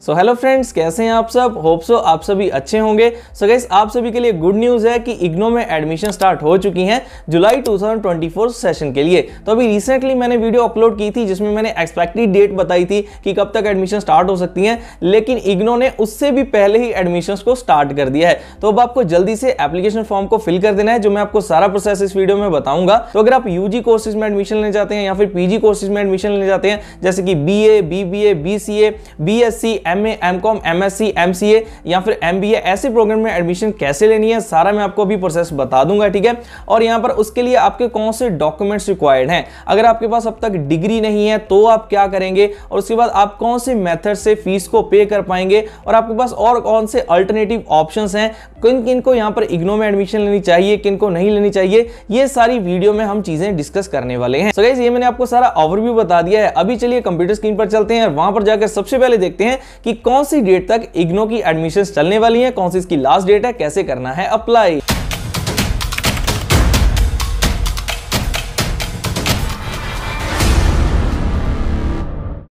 So hello friends, कैसे हैं आप सब। होप सो आप सभी अच्छे होंगे। सो गाइस, आप सभी के लिए गुड न्यूज़ है कि इग्नो में एडमिशन स्टार्ट हो चुकी हैं जुलाई 2024 सेशन के लिए। तो अभी रिसेंटली मैंने वीडियो अपलोड की थी जिसमें मैंने एक्सपेक्टेड डेट बताई थी कि कब तक एडमिशन स्टार्ट हो सकती हैं, लेकिन इग्नो ने उससे भी पहले ही एडमिशंस को स्टार्ट कर दिया है। तो अब आपको जल्दी से एप्लीकेशन फॉर्म को फिल कर देना है, जो मैं आपको सारा प्रोसेस इस वीडियो में बताऊंगा। तो अगर आप यूजी कोर्सेज में एडमिशन लेना चाहते हैं या फिर पीजी कोर्सेज में एडमिशन लेना चाहते हैं, जैसे कि BA, BBA, BCA, BSc, MA, MCom, MSc, MCA या फिर एमबीए, ऐसे प्रोग्राम में एडमिशन कैसे लेनी है सारा मैं आपको अभी प्रोसेस बता दूंगा, ठीक है। और यहां पर उसके लिए आपके कौन से डॉक्यूमेंट्स रिक्वायर्ड हैं, अगर आपके पास अब तक डिग्री नहीं है तो आप क्या करेंगे, और उसके बाद आप कौन से मेथड से फीस को पे कर पाएंगे, और आपके पास और कौन से अल्टरनेटिव ऑप्शंस हैं, किन किन को यहां पर इग्नो में एडमिशन लेनी चाहिए, किन को नहीं लेनी चाहिए, ये सारी वीडियो में हम चीजें डिस्कस करने वाले हैं। सो गाइस, ये मैंने आपको सारा ओवरव्यू बता दिया है। अभी चलिए कंप्यूटर स्क्रीन पर चलते हैं और वहां पर जाकर सबसे पहले देखते हैं कि कौन सी डेट तक इग्नो की एडमिशन चलने वाली है, कौन सी इसकी लास्ट डेट है, कैसे करना है अप्लाई।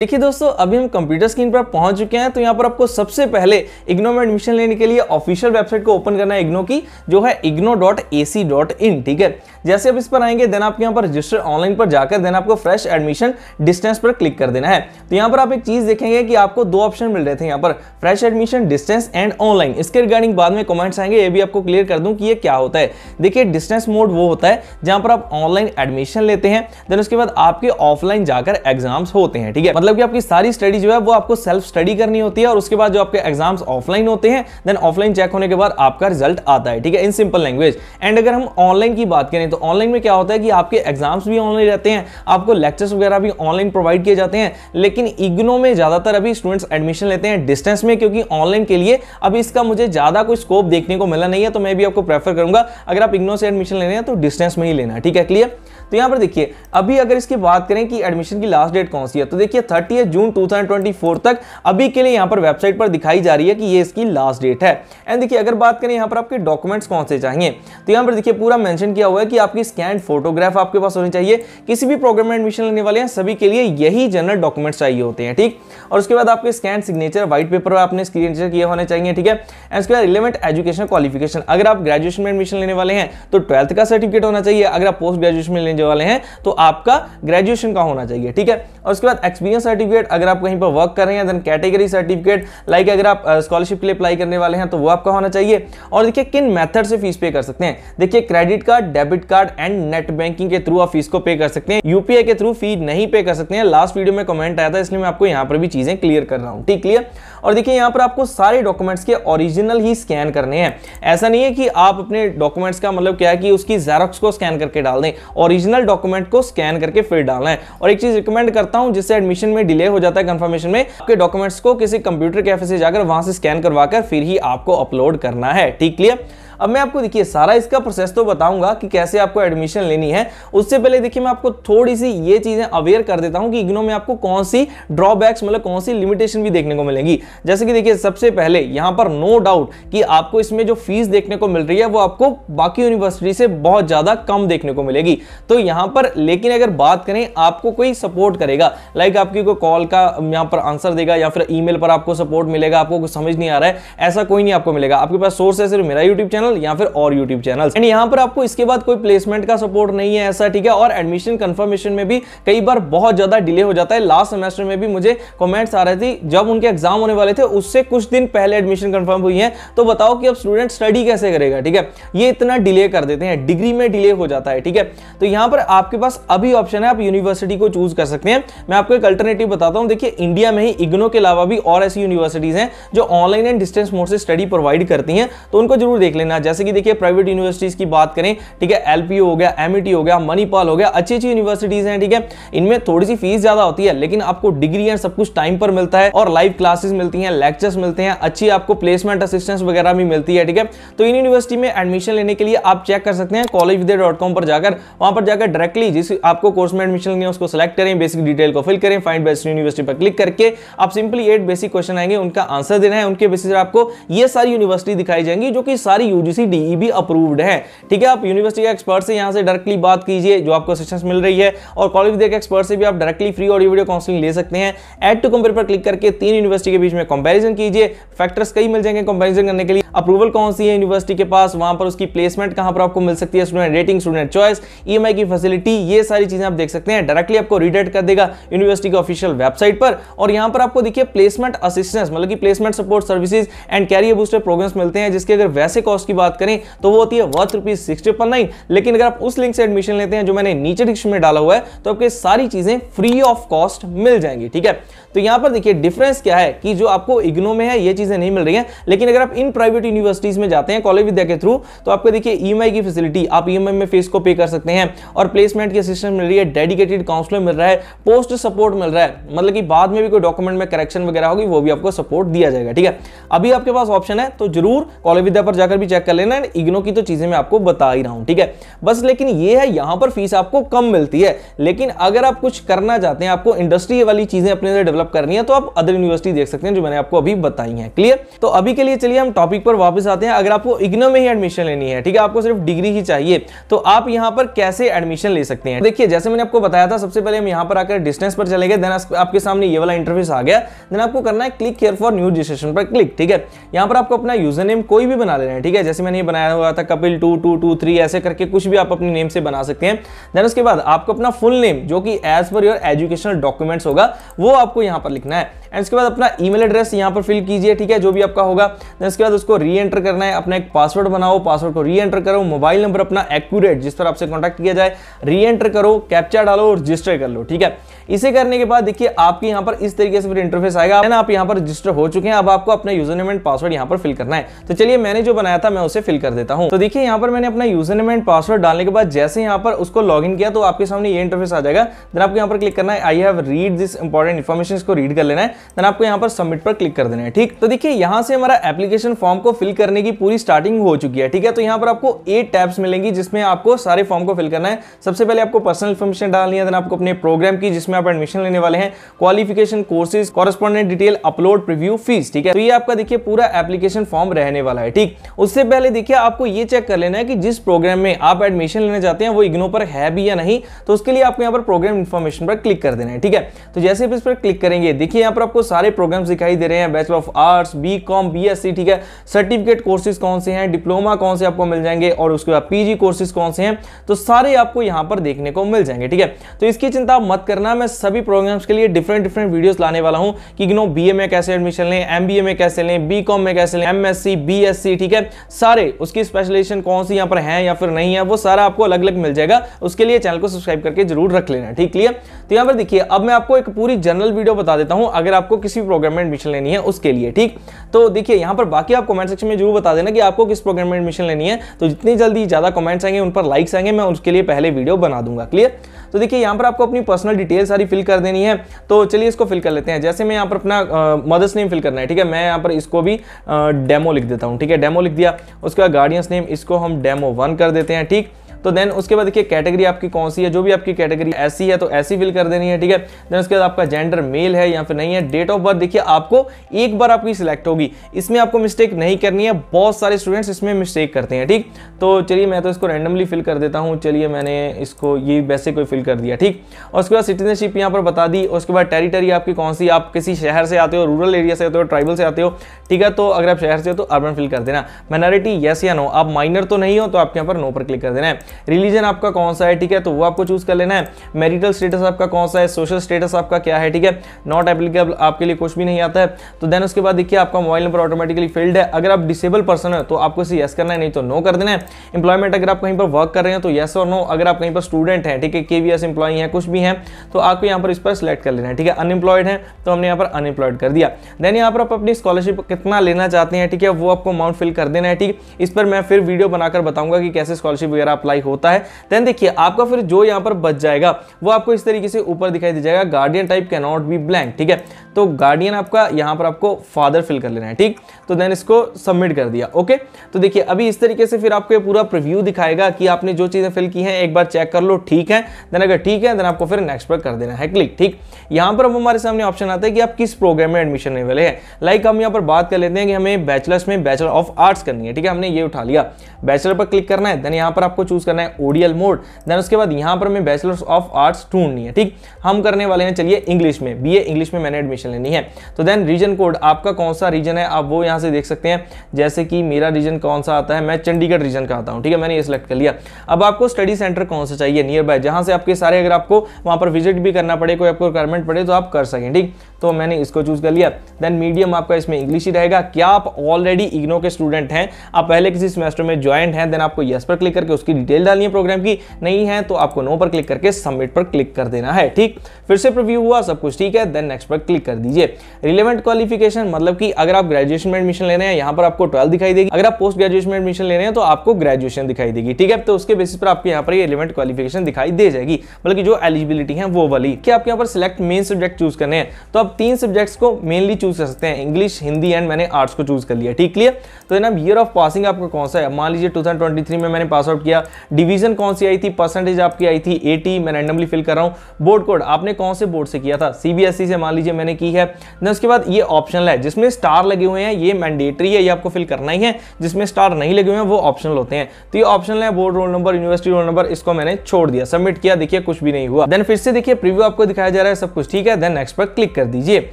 देखिए दोस्तों, अभी हम कंप्यूटर स्क्रीन पर पहुंच चुके हैं। तो यहां पर आपको सबसे पहले इग्नो में एडमिशन लेने के लिए ऑफिशियल वेबसाइट को ओपन करना है इग्नो की, जो है igno.ac.in, ठीक है। जैसे आप इस पर आएंगे देन आप यहां पर रजिस्टर ऑनलाइन पर जाकर देन आपको फ्रेश एडमिशन डिस्टेंस पर क्लिक कर देना है। तो यहां पर आप एक चीज देखेंगे कि आपको दो ऑप्शन मिल रहे थे यहाँ पर, fresh admission distance and online. इसके रिगार्डिंग बाद में कमेंट्स आएंगे, ये भी आपको क्लियर कर दूं कि ये क्या होता है। देखिए, डिस्टेंस मोड वो होता है जहां पर आप ऑनलाइन एडमिशन लेते हैं, देन उसके बाद आपके ऑफलाइन जाकर एग्जाम्स होते हैं, ठीक है। मतलब कि आपकी सारी स्टडी जो है वो आपको सेल्फ स्टडी करनी होती है, और उसके बाद जो आपके एग्जाम्स ऑफलाइन होते हैं, देन ऑफलाइन चेक होने के बाद आपका रिजल्ट आता है, ठीक है, इन सिंपल लैंग्वेज। एंड अगर हम ऑनलाइन की बात करें तो ऑनलाइन में क्या होता है कि आपके एग्जाम्स भी ऑनलाइन रहते हैं, आपको लेक्चर्स वगैरह भी ऑनलाइन प्रोवाइड किए जाते हैं। लेकिन इग्नो में ज्यादातर अभी स्टूडेंट्स एडमिशन लेते हैं डिस्टेंस में, क्योंकि ऑनलाइन के लिए अभी इसका मुझे ज्यादा कोई स्कोप देखने को मिला नहीं है। तो मैं भी आपको प्रेफर करूंगा अगर आप इग्नो से एडमिशन लेने हैं तो डिस्टेंस में ही लेना, ठीक है, क्लियर। तो यहां पर देखिए, अभी अगर इसकी बात करें कि एडमिशन की लास्ट डेट कौन सी है, तो देखिए 30 जून 2024 तक अभी के लिए यहां पर वेबसाइट पर दिखाई जा रही है कि ये इसकी लास्ट डेट है। एंड देखिए, अगर बात करें यहां पर आपके डॉक्यूमेंट्स कौन से चाहिए, तो यहां पर देखिए पूरा मेंशन किया हुआ है कि आपकी स्कैन फोटोग्राफ आपके पास होनी चाहिए। किसी भी प्रोग्राम में एडमिशन लेने वाले हैं सभी के लिए यही जनरल डॉक्यूमेंट्स चाहिए होते हैं, ठीक। और उसके बाद आपके स्कैन सिग्नेचर व्हाइट पेपर आपने सिग्नेचर किए होने चाहिए, ठीक है। एंड उसके बाद रिलेवेंट एजुकेशन क्वालिफिकेशन, अगर आप ग्रेजुएशन में एडमिशन लेने वाले हैं तो 12th का सर्टिफिकेट होना चाहिए, अगर आप पोस्ट ग्रेजुएशन में लेने वाले हैं तो आपका ग्रेजुएशन का होना चाहिए, ठीक है। और उसके बाद एक्सपीरियंस सर्टिफिकेट, अगर आप कहीं पर वर्क कर रहे हैं, देन कैटेगरी सर्टिफिकेट, लाइक अगर आप स्कॉलरशिप के लिए अप्लाई करने वाले हैं तो वो आपका होना चाहिए। और देखिए किन मेथड से फीस पे कर सकते हैं, देखिए credit card, debit card and net banking के थ्रू आप फीस को पे कर सकते हैं। यूपीआई के थ्रू फी नहीं पे कर सकते हैं। लास्ट वीडियो में कमेंट आया था, इसलिए मैं आपको यहां पर भी चीजें क्लियर कर रहा हूं, ठीक, क्लियर। और देखिए यहां पर आपको सारे डॉक्यूमेंट्स के ओरिजिनल ही स्कैन करने हैं। ऐसा नहीं है कि आप अपने डॉक्यूमेंट्स का मतलब क्या है कि उसकी जेरॉक्स को स्कैन करके डाल दें, ओरिजिनल डॉक्यूमेंट को स्कैन करके फिर डालना है। और एक चीज रिकमेंड करता हूं, जिससे एडमिशन में डिले हो जाता है कंफर्मेशन में, आपके डॉक्यूमेंट्स को किसी कंप्यूटर कैफे से जाकर वहां से स्कैन करवाकर फिर ही आपको अपलोड करना है, ठीक, क्लियर। अब मैं आपको देखिए सारा इसका प्रोसेस तो बताऊंगा कि कैसे आपको एडमिशन लेनी है। उससे पहले देखिए मैं आपको थोड़ी सी ये चीजें अवेयर कर देता हूं कि इग्नो में आपको कौन सी ड्रॉबैक्स मतलब कौन सी लिमिटेशन भी देखने को मिलेंगी। जैसे कि देखिए सबसे पहले यहां पर नो डाउट कि आपको इसमें जो फीस देखने को मिल रही है वो आपको बाकी यूनिवर्सिटी से बहुत ज्यादा कम देखने को मिलेगी। तो यहां पर लेकिन अगर बात करें, आपको कोई सपोर्ट करेगा, लाइक आपकी कोई कॉल का यहां पर आंसर देगा या फिर ईमेल पर आपको सपोर्ट मिलेगा, आपको कुछ समझ नहीं आ रहा है, ऐसा कोई नहीं आपको मिलेगा। आपके पास सोर्स है सिर्फ मेरा यूट्यूब चैनल या फिर और यूट्यूब चैनल। एंड यहां पर आपको इसके बाद कोई प्लेसमेंट का सपोर्ट नहीं है ऐसा, ठीक है। और एडमिशन कंफर्मेशन में भी कई बार बहुत ज्यादा डिले हो जाता है। लास्ट सेमेस्टर में भी मुझे कमेंट्स आ रहे थे, जब उनके एग्जाम होने वाले थे उससे कुछ दिन पहले एडमिशन कंफर्म हुई है। तो बताओ कि अब स्टूडेंट स्टडी कैसे करेगा, ठीक है। ये इतना डिले कर देते हैं, डिग्री में डिले हो जाता है, ठीक है। तो यहां पर आपके पास अभी ऑप्शन है, आप यूनिवर्सिटी को चूज कर सकते हैं। मैं आपको एक अल्टरनेटिव बताता हूं। देखिए इंडिया में ही इग्नो के अलावा भी और ऐसी यूनिवर्सिटीज हैं जो ऑनलाइन एंड डिस्टेंस मोड से स्टडी प्रोवाइड करती हैं, तो उनको जरूर देख लेना। जैसे कि देखिए प्राइवेट यूनिवर्सिटीज की बात करें, ठीक है, एलपीयू हो गया, एमईटी हो गया, मणिपाल हो गया, अच्छी अच्छी यूनिवर्सिटीज हैं, ठीक है। इनमें थोड़ी सी फीस ज्यादा होती है, लेकिन आपको डिग्री एंड सब कुछ टाइम पर मिलता है, और लाइव क्लासेस मिलती हैं, लेक्चर्स मिलते हैं, अच्छी आपको प्लेसमेंट असिस्टेंस वगैरह भी मिलती है, ठीक है। तो इन यूनिवर्सिटी में एडमिशन लेने के लिए आप चेक कर सकते हैं collegevidya.com पर जाकर, वहां पर जाकर डायरेक्टली जिस आपको कोर्स में एडमिशन लेनी है उसको सिलेक्ट करें, बेसिक डिटेल को फिल करें, फाइंड बेस्ट यूनिवर्सिटी पर क्लिक करके आप सिंपली 8 बेसिक क्वेश्चन आएंगे, उनका आंसर देना है। उनके बेसिस पर आपको ये सारी यूनिवर्सिटी दिखाई जाएंगी जो कि सारी यूजीसी DEB अप्रूव्ड है। ठीक है, आप यूनिवर्सिटी के एक्सपर्ट से यहाँ से डायरेक्टली बात कीजिए जो आपको असिस्टेंस मिल रही है, और कॉलेज विद्या के एक्सपर्ट से भी आप directly free audio video counselling ले सकते हैं। ऐड टू कंपेयर पर क्लिक करके 3 यूनिवर्सिटी के बीच में कंपैरिजन कीजिए, फैक्टर्स कई मिल जाएंगे कंपैरिजन करने के लिए। अप्रूवल कौन सी है यूनिवर्सिटी के पास, वहां पर उसकी प्लेसमेंट कहां पर आपको मिल सकती है, student rating, student choice, EMI की फैसिलिटी, ये सारी चीजें आप देख सकते हैं। डायरेक्टली आपको रीडायरेक्ट कर देगा यूनिवर्सिटी के ऑफिशियल वेबसाइट पर, और यहां पर आपको देखिए प्लेसमेंट असिस्टेंस मतलब कि placement support services and career booster programmes मिलते हैं, जिसके अगर वैसे कॉस्ट की बात करें तो वो होती है वर्थ ₹699। लेकिन अगर आप उस लिंक से एडमिशन लेते हैं जो मैंने नीचे डिस्क्रिप्शन में डाला हुआ है, तो आपको सारी चीजें फ्री ऑफ कॉस्ट मिल जाएंगी। ठीक है, तो यहां पर देखिए डिफरेंस क्या है कि जो आपको इग्नो में है ये चीजें नहीं मिल रही हैं, लेकिन अगर आप इन प्राइवेट यूनिवर्सिटीज में जाते हैं कॉलेज विद्या के थ्रू, तो आपको देखिए EMI की फैसिलिटी, आप EMI में फीस को पे कर सकते हैं, और प्लेसमेंट की असिस्टेंस मिल रही है, डेडिकेटेड काउंसलर मिल रहा है, पोस्ट सपोर्ट मिल रहा है, मतलब कि बाद में भी कोई डॉक्यूमेंट में करेक्शन वगैरह होगी वो भी आपको सपोर्ट दिया जाएगा। ठीक है, अभी आपके पास ऑप्शन है तो जरूर कॉलेज विद्या पर जाकर भी चेक कर लेना। इग्नो की तो चीजें मैं आपको बता ही रहा हूं। ठीक है, बस लेकिन ये है यहां पर फीस आपको कम मिलती है, लेकिन अगर आप कुछ करना चाहते हैं, आपको इंडस्ट्री वाली चीजें अपने अंदर डेवलप करनी है, तो आप अदर यूनिवर्सिटी देख सकते हैं जो मैंने आपको अभी बताई हैं। क्लियर? तो अभी के लिए चलिए हम टॉपिक पर वापस आते हैं। अगर आपको इग्नो में ही एडमिशन लेनी है, ठीक है, आपको सिर्फ डिग्री ही चाहिए, तो आप यहां पर कैसे एडमिशन ले सकते हैं। देखिए जैसे मैंने आपको बताया था, सबसे पहले हम यहां पर आकर डिस्टेंस पर चले गए, देन आपके सामने ये वाला इंटरफेस आ गया। देन आपको करना है click here for new registration पर क्लिक। ठीक है, यहां पर आपको अपना यूजर नेम कोई भी बना लेना है। ठीक है, जैसे मैंने ये बनाया हुआ था कपिल 2223, ऐसे करके कुछ भी आप अपने नेम से बना सकते हैं। देन उसके बाद आपको अपना फुल नेम जो कि as per your educational documents होगा वो आपको यहां पर लिखना है। एंड उसके बाद अपना ईमेल एड्रेस यहां पर फिल कीजिए। ठीक है, जो भी आपका होगा। देन उसके बाद उसको री एंटर करना है, अपना एक पासवर्ड बनाओ, पासवर्ड को री एंटर करो, मोबाइल नंबर अपना एक्यूरेट जिस पर आपसे कॉन्टैक्ट किया जाए री एंटर करो, कैप्चा डालो और रजिस्टर कर लो। ठीक है, इसे करने के बाद देखिए आपके यहां पर इस तरीके से फिर इंटरफेस आएगा। आप यहां पर रजिस्टर हो चुके हैं, अब आपको अपना यूजर नेम एंड पासवर्ड यहां पर फिल करना है। तो चलिए मैंने जो बनाया था मैं उसे फिल कर देता हूं। तो देखिए यहां पर मैंने अपना यूजर नेम एंड पासवर्ड डालने के बाद जैसे यहां पर उसको लॉगिन किया तो आपके सामने ये इंटरफेस आ जाएगा। देन आपको यहां पर क्लिक करना है I have read this important information, इसको रीड कर लेना है। देन आपको यहां पर सबमिट पर क्लिक कर देना है। ठीक, तो देखिए यहां से हमारा एप्लीकेशन फॉर्म को फिल करने की पूरी स्टार्टिंग हो चुकी है। ठीक है, तो यहां पर आपको 8 टैब्स मिलेंगी जिसमें आपको सारे फॉर्म को फिल करना है। सबसे पहले आपको पर्सनल इन्फॉर्मेशन डालनी है, देन आपको अपने प्रोग्राम की जिसमें आप एडमिशन लेने वाले हैं, qualification, courses, correspondent detail, upload, preview, fees. ठीक है, तो ये आपका देखिए पूरा एप्लीकेशन फॉर्म रहने वाला है। ठीक, उससे पहले देखिए आपको ये चेक कर लेना है कि जिस प्रोग्राम में आप एडमिशन लेना चाहते हैं वो इग्नो पर है भी या नहीं। तो उसके लिए आपको यहाँ पर प्रोग्राम इन्फॉर्मेशन पर क्लिक कर देना है। ठीक है, तो जैसे आप इस पर क्लिक करेंगे देखिए यहाँ पर आपको सारे प्रोग्राम्स दिखाई दे रहे हैं, bachelor of arts, BCom, BSc। ठीक है, सर्टिफिकेट कोर्सेज कौन से हैं, डिप्लोमा कौन से आपको मिल जाएंगे, और उसके बाद PG कोर्सेज कौन से हैं, तो सारे आपको यहाँ पर देखने को मिल जाएंगे। ठीक है, तो इसकी चिंता आप मत करना, मैं सभी प्रोग्राम्स के लिए डिफरेंट वीडियोस लाने वाला हूं कि इग्नो BA में कैसे एडमिशन लें, MBA में कैसे लें, BCom में कैसे लें, MSc, BSc। ठीक है, सारे उसकी स्पेशलाइजेशन कौन सी यहाँ पर है या फिर नहीं है वो सारा आपको अलग अलग मिल जाएगा। उसके लिए चैनल को सब्सक्राइब करके जरूर रख लेना। ठीक, क्लियर? तो यहाँ पर देखिए अब मैं आपको एक पूरी जनरल वीडियो बता देता हूं अगर आपको किसी प्रोग्राम में एडमिशन लेनी है उसके लिए। ठीक, तो देखिए यहाँ पर बाकी आप कमेंट सेक्शन में जरूर बता देना कि आपको किस प्रोग्राम में एडमिशन लेनी है, तो जितनी जल्दी ज्यादा कमेंट्स आएंगे उन पर लाइक्स आएंगे, मैं उसके लिए पहले वीडियो बना दूंगा। क्लियर? तो देखिए यहाँ पर आपको अपनी पर्सनल डिटेल सारी फिल कर देनी है। तो चलिए इसको फिल कर लेते हैं। जैसे मैं यहाँ पर अपना मदर्स नेम फिल करना है। ठीक है, मैं यहाँ पर इसको भी डेमो लिख देता हूँ। ठीक है, डेमो लिख दिया। उसके बाद गार्डियंस नेम इसको हम डेमो 1 कर देते हैं। ठीक, तो देन उसके बाद देखिए कैटेगरी आपकी कौन सी है, जो भी आपकी कैटेगरी ऐसी है तो ऐसी फिल कर देनी है। ठीक है, देन उसके बाद आपका जेंडर मेल है या फिर नहीं है। डेट ऑफ बर्थ देखिए आपको एक बार आपकी सिलेक्ट होगी, इसमें आपको मिस्टेक नहीं करनी है, बहुत सारे स्टूडेंट्स इसमें मिस्टेक करते हैं। ठीक, तो चलिए मैं तो इसको रैंडमली फिल कर देता हूँ। चलिए मैंने इसको ये वैसे कोई फिल कर दिया। ठीक, और उसके बाद सिटीजनशिप यहाँ पर बता दी। उसके बाद टेरिटरी आपकी कौन सी, आप किसी शहर से आते हो, रूरल एरिया से आते हो, ट्राइबल से आते हो। ठीक है, तो अगर आप शहर से हो तो अर्बन फिल कर देना। माइनॉरिटी यस या नो, आप माइनर तो नहीं हो तो आपके यहाँ पर नो पर क्लिक कर देना है। रिलीजन आपका कौन सा है, ठीक है, तो वो आपको चूज कर लेना है। मैरिटल स्टेटस आपका कौन सा है, सोशल स्टेटस आपका क्या है। ठीक है, नॉट एप्लीकेबल, आपके लिए कुछ भी नहीं आता है। तो देन उसके बाद देखिए आपका मोबाइल नंबर ऑटोमेटिकली फिल्ड है। अगर आप डिसेबल पर्सन है तो आपको इसे यस करना है, नहीं तो नो कर देना है। एम्प्लॉयमेंट अगर आप कहीं पर वर्क कर रहे हैं तो यस और नो। अगर आप कहीं पर स्टूडेंट हैं, ठीक है, KVS एम्प्लॉई है, कुछ भी है तो आपको यहाँ पर इस पर सिलेक्ट कर लेना है। ठीक है, अनएम्प्लॉयड है तो हमने यहाँ पर अनएम्प्लॉयड कर दिया। देन यहाँ पर आप अपनी स्कॉलरशिप कितना लेना चाहते हैं, ठीक है, वो आपको अमाउंट फिल कर देना है। ठीक, इस पर मैं फिर वीडियो बनाकर बताऊंगा कि कैसे स्कॉलरशिप वगैरह अप्लाई अप्लाई होता है। देन देखिए आपका फिर जो यहाँ पर बच जाएगा वो आपको इस तरीके से ऊपर दिखाई दे जाएगा, guardian type can not be blank, ठीक है। तो गार्डियन आपका यहाँ पर आपको फादर फिल कर लेना है, ठीक। तो देन इसको सबमिट कर दिया, ओके। तो देखिए अभी इस तरीके से फिर आपको पूरा प्रीव्यू दिखाएगा कि आपने जो चीजें फिल की हैं एक बार चेक कर लो, ठीक है। देन अगर ठीक है देन आपको फिर नेक्स्ट पर कर देना है क्लिक, ठीक। यहाँ पर अब हमारे सामने ऑप्शन आता है कि आप किस प्रोग्राम में एडमिशन लेने वाले हैं। लाइक हम यहाँ पर बात कर लेते हैं कि हमें बैचलर्स में बैचलर ऑफ आर्ट्स करनी है, ठीक है। हमने ये उठा लिया, बैचलर पर क्लिक करना है। देन यहाँ पर आपको चूज करना है ओडीएल मोड। देन उसके बाद यहाँ पर हमें बैचलर्स ऑफ आर्ट्स ढूंढनी है, ठीक। हम करने वाले हैं चलिए इंग्लिश में, बीए इंग्लिश में मैंने एडमिशन लेनी है। तो देन रीजन कोड आपका कौन सा रीजन है आप वो यहाँ से देख सकते हैं। जैसे कि मेरा रीजन कौन सा आता है, मैं चंडीगढ़ रीजन का आता हूँ, ठीक है। मैंने ये सिलेक्ट कर लिया। अब आपको स्टडी सेंटर कौन सा चाहिए नियर बाय, जहां से आपके सारे, अगर आपको वहां पर विजिट भी करना पड़े, कोई आपको रिक्वायरमेंट पड़े तो आप कर सकें, ठीक। तो मैंने इसको चूज कर लिया। देन मीडियम आपका इसमें इंग्लिश ही रहेगा। क्या आप ऑलरेडी इग्नो के स्टूडेंट हैं, आप पहले किसी सेमेस्टर में ज्वाइन हैं, देन आपको यस पर क्लिक करके उसकी डिटेल डालनी है प्रोग्राम की। नहीं है तो आपको नो पर क्लिक करके सबमिट पर क्लिक कर देना है, ठीक। फिर से प्रीव्यू हुआ, सब कुछ ठीक है, देन नेक्स्ट पर क्लिक कर दीजिए। रिलेवेंट क्वालिफिकेशन मतलब कि अगर आप ग्रेजुएशन में एडमिशन ले रहे हैं यहाँ पर आपको 12 दिखाई देगी, अगर आप पोस्ट ग्रेजुएशन में एडमिशन ले रहे हैं तो आपको ग्रेजुएशन दिखाई देगी, ठीक है। तो उसके बेसिस पर आपको यहाँ पर ये रिलेवेंट क्वालिफिकेशन दिखाई दे जाएगी, मतलब कि जो एलिजिबिलिटी है वो वाली। कि आपके यहाँ पर सिलेक्ट मेन सब्जेक्ट चूज करने हैं तो आप 3 सब्जेक्ट्स को मेनली चूज कर सकते हैं, इंग्लिश, हिंदी एंड मैंने आर्ट्स को चूज कर लिया, ठीक। क्लियर। तो ना ईयर ऑफ पासिंग आपका कौन सा है, मान लीजिए 2023 में मैंने पास आउट किया। डिवीजन कौन सी आई थी, परसेंटेज आपकी आई थी 80, मैं रैंडमली फिल कर रहा हूं। बोर्ड कोड आपने कौन से बोर्ड से किया था, सीबीएसई से मान लीजिए मैंने की है। देन उसके बाद ये ऑप्शनल है, जिसमें स्टार लगे हुए हैं ये मैंडेटरी है, ये आपको फिल करना ही है। जिसमें स्टार नहीं लगे हुए हैं वो ऑप्शनल होते हैं। तो ये ऑप्शनल है, board roll number, university roll number, इसको मैंने छोड़ दिया, सबमिट किया, देखिए कुछ भी नहीं हुआ। देन फिर से देखिए प्रीव्यू आपको दिखाया जा रहा है, सब कुछ ठीक है। देन नेक्स्ट पर क्लिक कर दीजिए,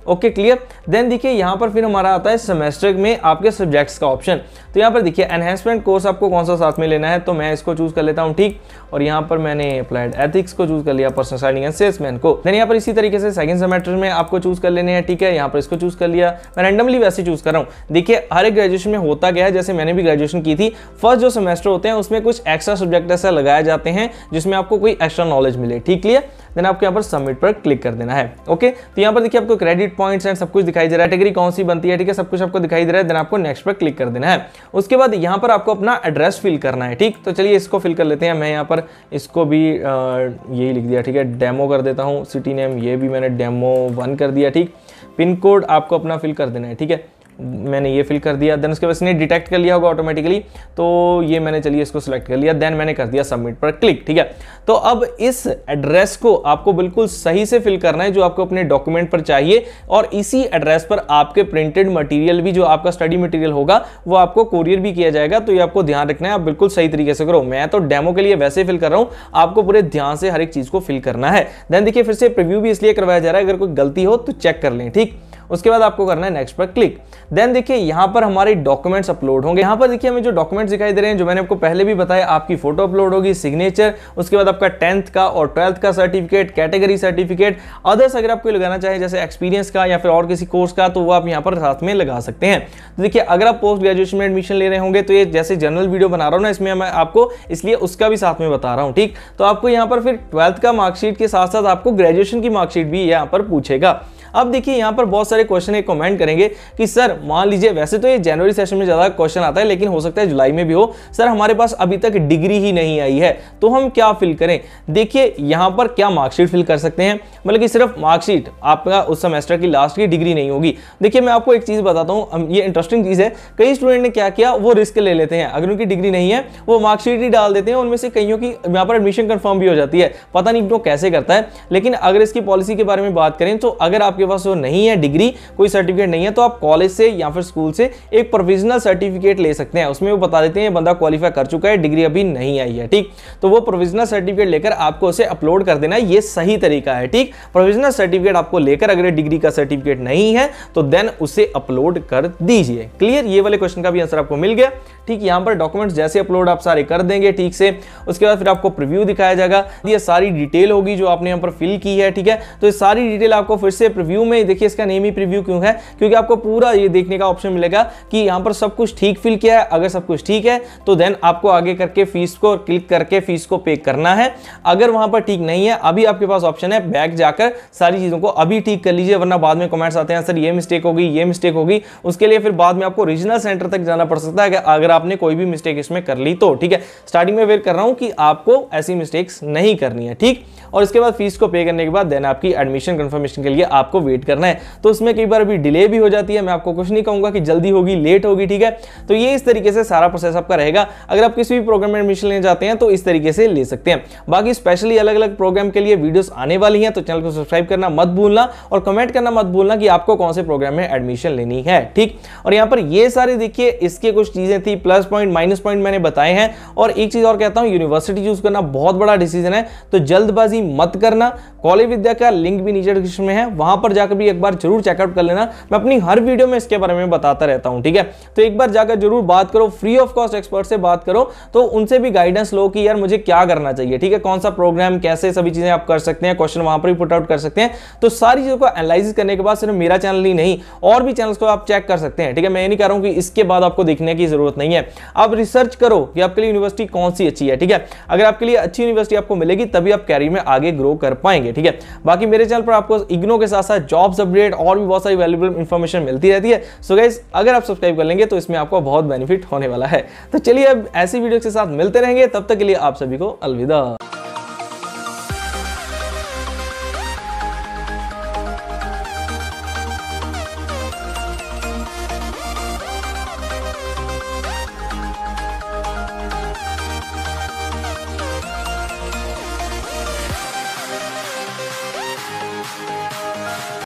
ओके क्लियर। देन देखिए यहाँ पर फिर हमारा आता है सेमेस्टर में आपके सब्जेक्ट्स का ऑप्शन। तो यहाँ पर देखिए एनहेंसमेंट कोर्स आपको कौन सा साथ में लेना है, तो मैं इसको चूज कर लेता हूँ, ठीक। और यहाँ पर मैंने अप्लाइड एथिक्स को चूज कर लिया, पर्सनल स्टाइलिंग एंड सेल्समैन को। देन यहाँ पर इसी तरीके से सेकंड सेमेस्टर में आपको चूज कर लेने हैं, ठीक है। यहाँ पर इसको चूज कर लिया, मैं रैंडमली वैसे चूज कर रहा हूँ। देखिए हर एक ग्रेजुएशन में होता क्या है, जैसे मैंने भी ग्रेजुएशन की थी, फर्स्ट जो सेमेस्टर होते हैं उसमें कुछ एक्स्ट्रा सब्जेक्ट ऐसा लगाए जाते हैं जिसमें आपको कोई एक्स्ट्रा नॉलेज मिले, ठीक। क्लियर। देन आपको यहाँ पर सबमिट पर क्लिक कर देना है, ओके। तो यहाँ पर देखिए आपको क्रेडिट पॉइंट्स एंड सब कुछ दिखाई दे रहा है, कैटेगरी कौन सी बनती है, ठीक है, सब कुछ आपको दिखाई दे रहा है। देन आपको नेक्स्ट पर क्लिक कर देना है। उसके बाद यहाँ पर आपको अपना एड्रेस फिल करना है, ठीक। तो चलिए इसको फिल कर लेते हैं। मैं यहाँ पर इसको भी यही लिख दिया, ठीक है, डेमो कर देता हूँ। सिटी नेम ये भी मैंने डेमो 1 कर दिया, ठीक। पिन कोड आपको अपना फिल कर देना है, ठीक है, मैंने ये फिल कर दिया। देन उसके बाद इसने डिटेक्ट कर लिया होगा ऑटोमेटिकली, तो ये मैंने चलिए इसको सिलेक्ट कर लिया। देन मैंने कर दिया सबमिट पर क्लिक, ठीक है। तो अब इस एड्रेस को आपको बिल्कुल सही से फिल करना है जो आपको अपने डॉक्यूमेंट पर चाहिए, और इसी एड्रेस पर आपके प्रिंटेड मटेरियल भी, जो आपका स्टडी मटेरियल होगा वो आपको कोरियर भी किया जाएगा। तो ये आपको ध्यान रखना है, आप बिल्कुल सही तरीके से करो। मैं तो डेमो के लिए वैसे फिल कर रहा हूं, आपको पूरे ध्यान से हर एक चीज को फिल करना है। देन देखिए फिर से प्रीव्यू भी इसलिए करवाया जा रहा है, अगर कोई गलती हो तो चेक कर लें, ठीक। उसके बाद आपको करना है नेक्स्ट पर क्लिक। देन देखिए यहाँ पर हमारे डॉक्यूमेंट्स अपलोड होंगे। यहाँ पर देखिए हमें जो डॉक्यूमेंट्स दिखाई दे रहे हैं, जो मैंने आपको पहले भी बताया, आपकी फोटो अपलोड होगी, सिग्नेचर, उसके बाद आपका 10th का और 12th का सर्टिफिकेट, कैटेगरी सर्टिफिकेट, अदर्स अगर आपको लगाना चाहे जैसे एक्सपीरियंस का या फिर और किसी कोर्स का, तो वो आप यहाँ पर साथ में लगा सकते हैं। तो देखिए अगर आप पोस्ट ग्रेजुएशन में एडमिशन ले रहे होंगे तो ये जैसे जनरल वीडियो बना रहा हूँ ना, इसमें मैं आपको इसलिए उसका भी साथ में बता रहा हूँ, ठीक। तो आपको यहाँ पर फिर 12th का मार्कशीट के साथ साथ आपको ग्रेजुएशन की मार्कशीट भी यहाँ पर पूछेगा। अब देखिए यहाँ पर बहुत सारे क्वेश्चन एक कमेंट करेंगे कि सर मान लीजिए, वैसे तो ये जनवरी सेशन में ज्यादा क्वेश्चन आता है, लेकिन हो सकता है जुलाई में भी हो, सर हमारे पास अभी तक डिग्री ही नहीं आई है तो हम क्या फिल करें। देखिए यहाँ पर क्या मार्कशीट फिल कर सकते हैं, मतलब कि सिर्फ मार्कशीट, आपका उस सेमेस्टर की लास्ट की डिग्री नहीं होगी। देखिए मैं आपको एक चीज बताता हूँ, ये इंटरेस्टिंग चीज है। कई स्टूडेंट ने क्या किया, वो रिस्क ले लेते हैं, अगर उनकी डिग्री नहीं है वो मार्कशीट ही डाल देते हैं, उनमें से कईयों की यहाँ पर एडमिशन कंफर्म भी हो जाती है। पता नहीं क्यों कैसे करता है। लेकिन अगर इसकी पॉलिसी के बारे में बात करें तो अगर आपके पास वो नहीं है डिग्री, कोई सर्टिफिकेट नहीं है, तो आप कॉलेज से या फिर स्कूल से एक प्रोविजनल सर्टिफिकेट ले सकते हैं। उसमें वो बता देते हैं बंदा क्वालिफाई कर चुका है, डिग्री अभी नहीं आई है, ठीक। तो वो प्रोविजनल सर्टिफिकेट लेकर आपको उसे अपलोड कर देना है, ये सही तरीका है, ठीक। प्रोविजनल सर्टिफिकेट आपको लेकर, अगर डिग्री का सर्टिफिकेट नहीं है तो देन उसे अपलोड कर दीजिए। क्लियर। ये वाले क्वेश्चन का भी आंसर आपको मिल गया, ठीक। यहाँ पर डॉक्यूमेंट्स जैसे अपलोड आप सारे कर देंगे ठीक से, उसके बाद फिर आपको प्रीव्यू दिखाया जाएगा, ये सारी डिटेल होगी जो आपने यहाँ पर फिल की है, ठीक है। तो ये सारी डिटेल आपको फिर से प्रीव्यू प्रीव्यू में देखिए, इसका नेम ही प्रीव्यू क्यों है, क्योंकि आपको पूरा ये देखने का ऑप्शन मिलेगा कि यहाँ पर सब कुछ ठीक फिल किया है। अगर सब कुछ ठीक है तो देन आपको आगे करके फीस को क्लिक करके फीस को पे करना है। अगर वहां पर ठीक नहीं है, अभी आपके पास ऑप्शन है बैक जाकर सारी चीजों को अभी ठीक कर लीजिए, वरना बाद में कमेंट्स आते हैं सर ये मिस्टेक होगी, ये मिस्टेक होगी। उसके लिए फिर बाद में आपको रीजनल सेंटर तक जाना पड़ सकता है अगर आपने कोई भी मिस्टेक इसमें कर ली तो। ठीक है, स्टार्टिंग में वेट कर रहा हूं कि आपको ऐसी मिस्टेक्स नहीं करनी है। ठीक, और इसके बाद फीस को पे करने के बाद देन आपकी एडमिशन कंफर्मेशन के लिए आपको वेट करना है। तो उसमें कई बार अभी डिले भी हो जाती है, मैं आपको कुछ नहीं कहूंगा कि जल्दी होगी लेट होगी। ठीक है, तो ये इस तरीके से सारा प्रोसेस आपका रहेगा। अगर आप किसी भी प्रोग्राम में एडमिशन लेने जाते हैं तो इस तरीके से ले सकते हैं। बाकी स्पेशली अलग अलग प्रोग्राम के लिए वीडियोस आने वाली हैं, तो चैनल को सब्सक्राइब करना मत भूलना और कमेंट करना मत भूलना कि आपको कौन से प्रोग्राम में एडमिशन लेनी है। ठीक, और यहाँ पर ये सारे देखिए इसके कुछ चीजें थी, प्लस पॉइंट माइनस पॉइंट मैंने बताए हैं। और एक चीज और कहता हूं, यूनिवर्सिटी चूज करना बहुत बड़ा डिसीजन है, तो जल्दबाजी मत करना। कॉलेज विद्या का लिंक भी नीचे डिस्क्रिप्शन में है, वहां पर जाकर भी एक बार जरूर चेकआउट कर लेना। मैं अपनी हर वीडियो में इसके बारे में बताता रहता हूं। ठीक है, तो एक बार जाकर जरूर बात करो, फ्री ऑफ कॉस्ट एक्सपर्ट से बात करो, तो उनसे भी गाइडेंस लो कि यार मुझे क्या करना चाहिए। ठीक है, कौन सा प्रोग्राम, कैसे सभी चीजें आप कर सकते हैं, क्वेश्चन वहां पर भी पुट आउट कर सकते हैं। तो सारी चीजों को एनालाइज करने के बाद सिर्फ मेरा चैनल ही नहीं और भी चैनल्स को आप चेक कर सकते हैं। ठीक है, मैं ये नहीं कह रहा हूं कि इसके बाद आपको देखने की जरूरत नहीं है। आप रिसर्च करो कि आपके लिए यूनिवर्सिटी कौन सी अच्छी है। ठीक है, अगर आपके लिए अच्छी यूनिवर्सिटी आपको मिलेगी तभी आप कैरियर में आगे ग्रो कर पाएंगे। ठीक है, बाकी मेरे चैनल पर आपको इग्नो के साथ साथ जॉब्स अपडेट और भी बहुत सारी वैल्यूएबल इंफॉर्मेशन मिलती रहती है। सो गाइस, अगर आप सब्सक्राइब कर लेंगे तो इसमें आपको बहुत बेनिफिट होने वाला है। तो चलिए अब ऐसी वीडियो के साथ मिलते रहेंगे, तब तक के लिए आप सभी को अलविदा।